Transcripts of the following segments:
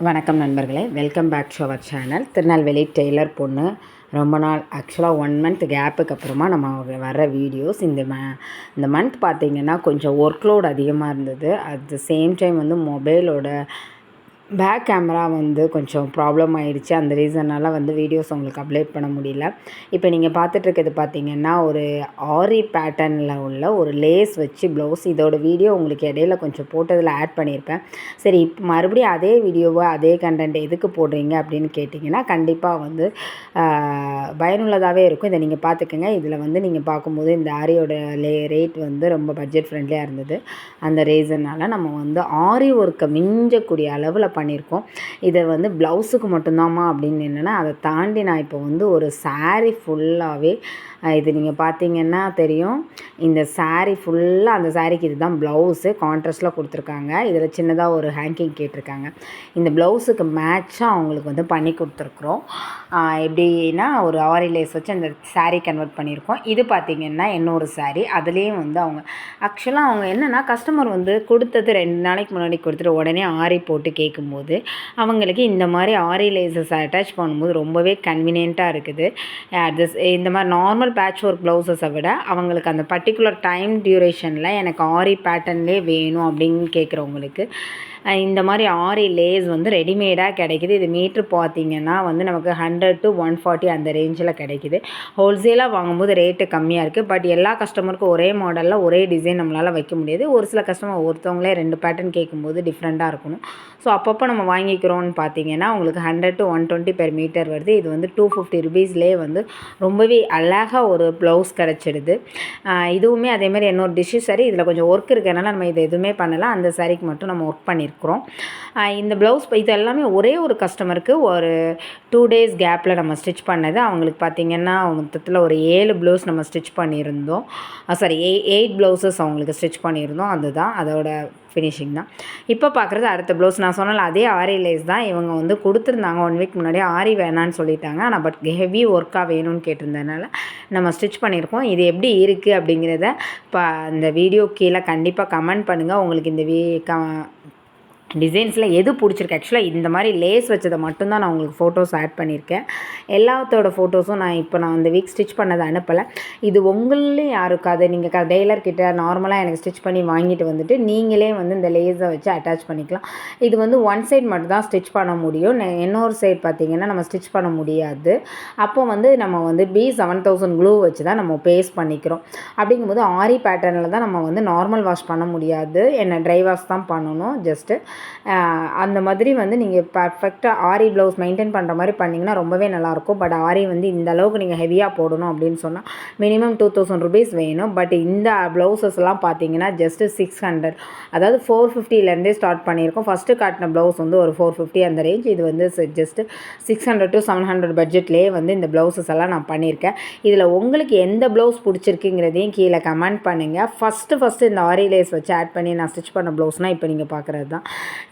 வணக்கம் நண்பர்களே, welcome back to our channel. Tirunelveli tailor பொண்ணு. ரொம்ப நாள் ஆக்சுவலாக 1 மந்த் கேப்புக்கு அப்புறமா நம்ம வர வீடியோஸ். இந்த மந்த் பார்த்திங்கன்னா கொஞ்சம் ஒர்க் லோட் அதிகமாக இருந்தது. அட் த சேம் டைம் வந்து மொபைலோட பேக் கேமரா வந்து கொஞ்சம் ப்ராப்ளம் ஆகிடுச்சு. அந்த ரீசனால் வந்து வீடியோஸ் உங்களுக்கு அப்லோட் பண்ண முடியல. இப்போ நீங்கள் பார்த்துட்ருக்கிறது பார்த்திங்கன்னா ஒரு ஆரி பேட்டர்னில் உள்ள ஒரு லேஸ் வச்சு ப்ளவுஸ். இதோட வீடியோ உங்களுக்கு இடையில கொஞ்சம் போட்டதில் ஆட் பண்ணியிருப்பேன். சரி, இப்போ மறுபடியும் அதே வீடியோவை அதே கண்டென்ட் எதுக்கு போடுறீங்க அப்படின்னு கேட்டிங்கன்னா கண்டிப்பாக வந்து பயனுள்ளதாகவே இருக்கும். இதை நீங்கள் பார்த்துக்கங்க. இதில் வந்து நீங்கள் பார்க்கும்போது இந்த ஆரியோட ரேட் வந்து ரொம்ப பட்ஜெட் ஃப்ரெண்ட்லியாக இருந்தது. அந்த ரீசனால் நம்ம வந்து ஆரி ஒர்க்கை மிஞ்சக்கூடிய அளவில் பண்ணியிருக்கோம். இதை வந்து ப்ளவுஸுக்கு மட்டும்தாம்மா அப்படின்னு என்னென்னா அதை தாண்டி நான் இப்போ வந்து ஒரு சாரீ ஃபுல்லாகவே இது நீங்கள் பார்த்தீங்கன்னா தெரியும். இந்த சாரீ ஃபுல்லாக அந்த சாரீக்கு இது தான் ப்ளவுஸு கான்ட்ராஸ்ட்டில் கொடுத்துருக்காங்க. இதில் சின்னதாக ஒரு ஹேங்கிங் கேட்டிருக்காங்க. இந்த ப்ளவுஸுக்கு மேட்சாக அவங்களுக்கு வந்து பண்ணி கொடுத்துருக்குறோம். எப்படின்னா ஒரு ஆரி லேஸ் வச்சு அந்த சாரீ கன்வெர்ட் பண்ணியிருக்கோம். இது பார்த்திங்கன்னா இன்னொரு சாரீ. அதுலேயும் வந்து அவங்க என்னென்னா கஸ்டமர் வந்து கொடுத்தது 2 நாளைக்கு முன்னாடி கொடுத்துட்டு உடனே ஆரி போட்டு கேட்கும்போது அவங்களுக்கு இந்த மாதிரி ஆரி லேஸஸ் அட்டாச் பண்ணும்போது ரொம்பவே கன்வீனியண்ட்டாக இருக்குது. இந்த மாதிரி நார்மல் பேட்ச் ஒர்க் ப்ளவுஸஸை விட அவங்களுக்கு அந்த பர்டிகுலர் டைம் டியூரேஷனில் எனக்கு ஆரி பேட்டர்ன்லேயே வேணும் அப்படின்னு கேட்குறவங்களுக்கு இந்த மாதிரி ஆரி லேஸ் வந்து ரெடிமேடாக கிடைக்கிது. இது மீட்ரு பார்த்திங்கன்னா வந்து நமக்கு 100 to 140 அந்த ரேஞ்சில் கிடைக்கிது. ஹோல்சேலாக வாங்கும்போது ரேட்டு கம்மியாக இருக்குது. பட் எல்லா கஸ்டமருக்கும் ஒரே மாடலில் ஒரே டிசைன் நம்மளால் வைக்க முடியாது. ஒரு சில கஸ்டமர் ஒருத்தவங்களே 2 பேட்டர்ன் கேட்கும்போது டிஃப்ரெண்ட்டாக இருக்கணும். ஸோ அப்பப்போ நம்ம வாங்கிக்கிறோன்னு பார்த்திங்கன்னா உங்களுக்கு 100 to 120 பெர் மீட்டர் வருது. இது வந்து 250 ருபீஸ்லேயே வந்து ரொம்பவே அழகாக ஒரு ப்ளவுஸ் கிடச்சிடுது. இதுவுமே அதேமாதிரி இன்னொரு டிஷ்ஷு சாரி. இதில் கொஞ்சம் ஒர்க் இருக்கிறனால நம்ம இதை எதுவுமே பண்ணலாம். அந்த சாரிக்கு மட்டும் நம்ம ஒர்க் பண்ணியிருக்கோம். இந்த ப்ளவுஸ் இது எல்லாமே ஒரே ஒரு கஸ்டமருக்கு ஒரு 2 days கேப்பில் நம்ம ஸ்டிச் பண்ணது. அவங்களுக்கு பார்த்திங்கன்னா மொத்தத்தில் ஒரு 7 ப்ளவுஸ் நம்ம ஸ்டிச் பண்ணியிருந்தோம். 8 ப்ளவுசஸ் அவங்களுக்கு ஸ்டிச் பண்ணியிருந்தோம். அதுதான் அதோட ஃபினிஷிங் தான். இப்போ பார்க்குறது அடுத்த ப்ளவுஸ். நான் சொன்னால அதே ஆரி லேஸ் தான். இவங்க வந்து கொடுத்துருந்தாங்க 1 வீக் முன்னாடியே. ஆரி வேணான்னு சொல்லிட்டாங்க. ஆனால் பட் ஹெவி ஒர்க்காக வேணும்னு கேட்டிருந்ததுனால நம்ம ஸ்டிச் பண்ணியிருக்கோம். இது எப்படி இருக்குது அப்படிங்கிறத இப்போ இந்த வீடியோ கீழே கண்டிப்பாக கமெண்ட் பண்ணுங்கள். உங்களுக்கு இந்த டிசைன்ஸில் எது பிடிச்சிருக்கு. ஆக்சுவலாக இந்த மாதிரி லேஸ் வச்சதை மட்டும்தான் நான் உங்களுக்கு ஃபோட்டோஸ் ஆட் பண்ணியிருக்கேன். எல்லாத்தோட ஃபோட்டோஸும் நான் இந்த வீக் ஸ்டிச் பண்ணதை அனுப்பலை. இது உங்களே யாருக்காது நீங்கள் டெய்லர்கிட்ட நார்மலாக எனக்கு ஸ்டிச் பண்ணி வாங்கிட்டு வந்துட்டு நீங்களே வந்து இந்த லேஸை வச்சு அட்டாச் பண்ணிக்கலாம். இது வந்து ஒன் சைட் மட்டும் தான் ஸ்டிச் பண்ண முடியும். இன்னொரு சைட் பார்த்திங்கன்னா நம்ம ஸ்டிச் பண்ண முடியாது. அப்போ வந்து நம்ம வந்து B7000 க்ளூ வச்சு தான் நம்ம பேஸ்ட் பண்ணிக்கிறோம். அப்படிங்கும்போது ஆரி பேட்டர்னில் தான் நம்ம வந்து நார்மல் வாஷ் பண்ண முடியாது. ட்ரை வாஷ் தான் பண்ணணும். ஜஸ்ட்டு அந்த மாதிரி வந்து நீங்கள் பர்ஃபெக்டாக ஆரி ப்ளவுஸ் மெயின்டைன் பண்ணுற மாதிரி பண்ணிங்கன்னா ரொம்பவே நல்லாயிருக்கும். பட் ஆரி வந்து இந்த அளவுக்கு நீங்கள் ஹெவியாக போடணும் அப்படின்னு சொன்னால் மினிமம் 2000 ருபீஸ் வேணும். பட் இந்த ப்ளவுசஸ்லாம் பார்த்தீங்கன்னா ஜஸ்ட்டு 600, அதாவது 450லேருந்தே ஸ்டார்ட் பண்ணியிருக்கோம். ஃபஸ்ட்டு காட்டின ப்ளவுஸ் வந்து ஒரு 450 அந்த ரேஞ்ச். இது வந்து ஜஸ்ட்டு 600 to 700 பட்ஜெட்லேயே வந்து இந்த ப்ளவுசஸ் எல்லாம் நான் பண்ணியிருக்கேன். இதில் உங்களுக்கு எந்த ப்ளவுஸ் பிடிச்சிருக்குங்கிறதையும் கீழே கமெண்ட் பண்ணுங்கள். ஃபஸ்ட்டு இந்த ஆரி லேஸ் வச்சு ஆட் பண்ணி நான் ஸ்டிச் பண்ண ப்ளவுஸ்னால் இப்போ நீங்கள் பார்க்குறது தான்.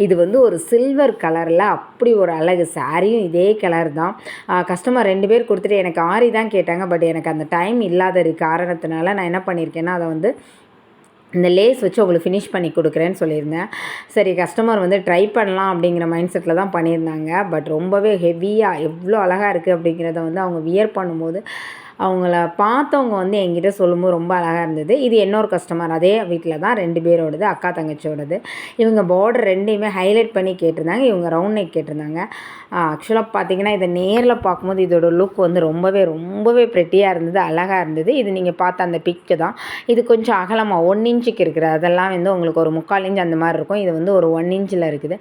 இது வந்து ஒரு சில்வர் கலரில் அப்படி ஒரு அழகு. சாரியும் இதே கலர் தான். கஸ்டமர் 2 பேர் கொடுத்துட்டு எனக்கு ஆரி தான் கேட்டாங்க. பட் எனக்கு அந்த டைம் இல்லாத காரணத்தினால நான் என்ன பண்ணியிருக்கேன்னா அதை வந்து இந்த லேஸ் வச்சு உங்களுக்கு ஃபினிஷ் பண்ணி கொடுக்குறேன்னு சொல்லியிருந்தேன். சரி, கஸ்டமர் வந்து ட்ரை பண்ணலாம் அப்படிங்கிற மைண்ட் செட்டில் தான் பண்ணியிருந்தாங்க. பட் ரொம்பவே ஹெவியாக எவ்வளோ அழகாக இருக்குது அப்படிங்கிறத வந்து அவங்க வியர் பண்ணும்போது அவங்கள பார்த்தவங்க வந்து என்கிட்ட சொல்லும்போது ரொம்ப அழகாக இருந்தது. இது இன்னொரு கஸ்டமர் அதே வீட்டில் தான் 2 பேரோடது, அக்கா தங்கச்சியோடது. இவங்க பார்டர் 2யுமே ஹைலைட் பண்ணி கேட்டிருந்தாங்க. இவங்க ரவுண்ட் நெக் கேட்டிருந்தாங்க. ஆக்சுவலாக பார்த்திங்கன்னா இதை நேரில் பார்க்கும்போது இதோட லுக் வந்து ரொம்பவே ப்ரெட்டியாக இருந்தது, அழகாக இருந்தது. இது நீங்கள் பார்த்த அந்த பிக்கு தான். இது கொஞ்சம் அகலமாக 1 இன்ச்சுக்கு இருக்குது. அதெல்லாம் வந்து உங்களுக்கு ஒரு 3/4 இன்ச் அந்த மாதிரி இருக்கும். இது வந்து ஒரு 1 இன்ச்சில் இருக்குது.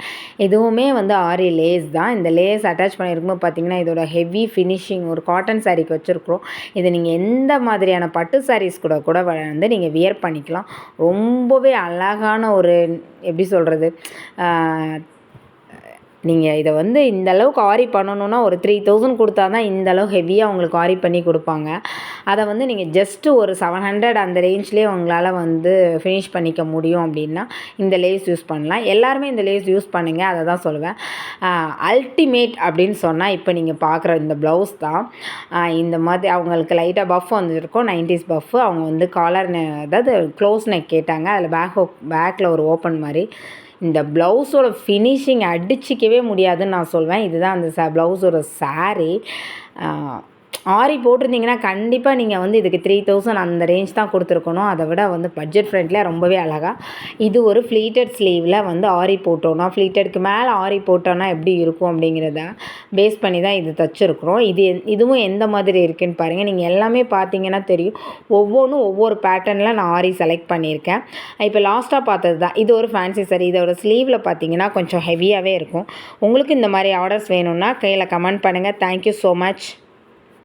இதுவுமே வந்து ஆரி லேஸ் தான். இந்த லேஸ் அட்டாச் பண்ணியிருக்கும்போது பார்த்திங்கன்னா இதோட ஹெவி ஃபினிஷிங் ஒரு காட்டன் சாரீக்கு வச்சுருக்குறோம். இதை நீங்கள் எந்த மாதிரியான பட்டு சாரீஸ் கூட வந்து நீங்கள் வியர் பண்ணிக்கலாம். ரொம்பவே அழகான ஒரு எப்படி சொல்கிறது, நீங்கள் இதை வந்து இந்த அளவுக்கு ஆரி பண்ணணுன்னா ஒரு 3000 கொடுத்தா தான் இந்த அளவு ஹெவியாக உங்களுக்கு ஆரி பண்ணி கொடுப்பாங்க. அதை வந்து நீங்கள் ஜஸ்ட்டு ஒரு 700 அந்த ரேஞ்ச்லேயே உங்களால் வந்து ஃபினிஷ் பண்ணிக்க முடியும் அப்படின்னா இந்த லேஸ் யூஸ் பண்ணலாம். எல்லாருமே இந்த லேஸ் யூஸ் பண்ணுங்கள், அதை தான் சொல்லுவேன். அல்டிமேட் அப்படின்னு சொன்னால் இப்போ நீங்கள் பார்க்குற இந்த ப்ளவுஸ் தான். இந்த மாதிரி அவங்களுக்கு லைட்டாக பஃப் வந்துருக்கும், 90s பஃப்பு. அவங்க வந்து காலர் அதாவது க்ளோஸ் நெக் கேட்டாங்க. அதில் பேக்கில் ஒரு ஓப்பன் மாதிரி. இந்த ப்ளவுஸோட ஃபினிஷிங் அடிச்சிக்கவே முடியாதுன்னு நான் சொல்வேன். இதுதான் அந்த ப்ளவுஸோட சாரீ. ஆரி போட்டிருந்தீங்கன்னா கண்டிப்பாக நீங்கள் வந்து இதுக்கு 3000 அந்த ரேஞ்ச் தான் கொடுத்துருக்கணும். அதை விட வந்து பட்ஜெட் ஃப்ரெண்ட்லியாக ரொம்பவே அழகாக இது ஒரு ஃப்ளீட்டட் ஸ்லீவில் வந்து ஆரி போட்டோன்னா, ஃப்ளீட்டடுக்கு மேலே ஆரி போட்டோன்னா எப்படி இருக்கும் அப்படிங்கிறத பேஸ் பண்ணி தான் இது தச்சுருக்குறோம். இதுவும் எந்த மாதிரி இருக்குதுன்னு பாருங்கள். நீங்கள் எல்லாமே பார்த்தீங்கன்னா தெரியும், ஒவ்வொன்றும் ஒவ்வொரு பேட்டர்னில் நான் ஆரி செலக்ட் பண்ணியிருக்கேன். இப்போ லாஸ்ட்டாக பார்த்தது தான் இது ஒரு ஃபேன்சி சாரி. இதோட ஸ்லீவில் பார்த்தீங்கன்னா கொஞ்சம் ஹெவியாகவே இருக்கும். உங்களுக்கு இந்த மாதிரி ஆர்டர்ஸ் வேணும்னா கீழே கமெண்ட் பண்ணுங்கள். Thank you so much.